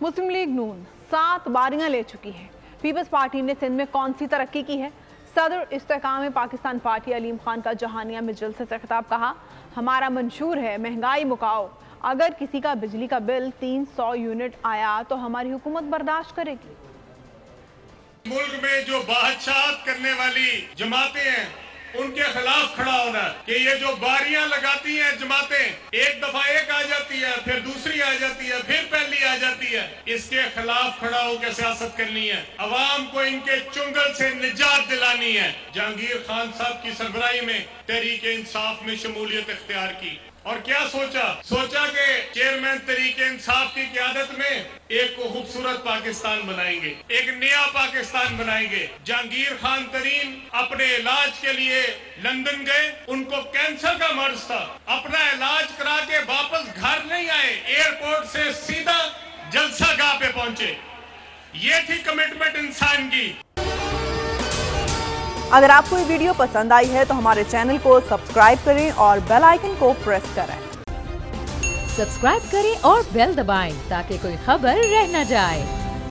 मुस्लिम league नून 7 बारियां ले चुकी है। पीपल्स पार्टी ने सिंध में कौन सी तरक्की की है? सदर इस्तेकाम पाकिस्तान पार्टी अलीम खान का जहानिया में जलसे से खिताब, कहा हमारा मंशूर है महंगाई मुकाओ। अगर किसी का बिजली का बिल 300 यूनिट आया तो हमारी हुकूमत बर्दाश्त करेगी। मुल्क में जो बादशाहत करने वाली जमातें हैं उनके खिलाफ खड़ा होना कि ये जो बारियां लगाती हैं जमातें, एक दफा एक आ जाती है, फिर दूसरी आ जाती है, फिर पहली आ जाती है, इसके खिलाफ खड़ा होकर सियासत करनी है। अवाम को इनके चुंगल से निजात दिलानी है। जहांगीर खान साहब की सरबराही में तहरीक इंसाफ में शमूलियत इख्तियार की और क्या सोचा कि चेयरमैन तहरीक इंसाफ की क़यादत में एक खूबसूरत पाकिस्तान बनाएंगे, एक नया पाकिस्तान बनाएंगे। जहांगीर खान तरीन अपने इलाज के लिए लंदन गए, उनको कैंसर का मर्ज था, अपना इलाज करा के वापस घर नहीं आए, एयरपोर्ट से सीधा जलसागाह पे पहुंचे। ये थी कमिटमेंट इंसान की। अगर आपको ये वीडियो पसंद आई है तो हमारे चैनल को सब्सक्राइब करें और बेल आइकन को प्रेस करें। सब्सक्राइब करें और बेल दबाएं ताकि कोई खबर रह न जाए।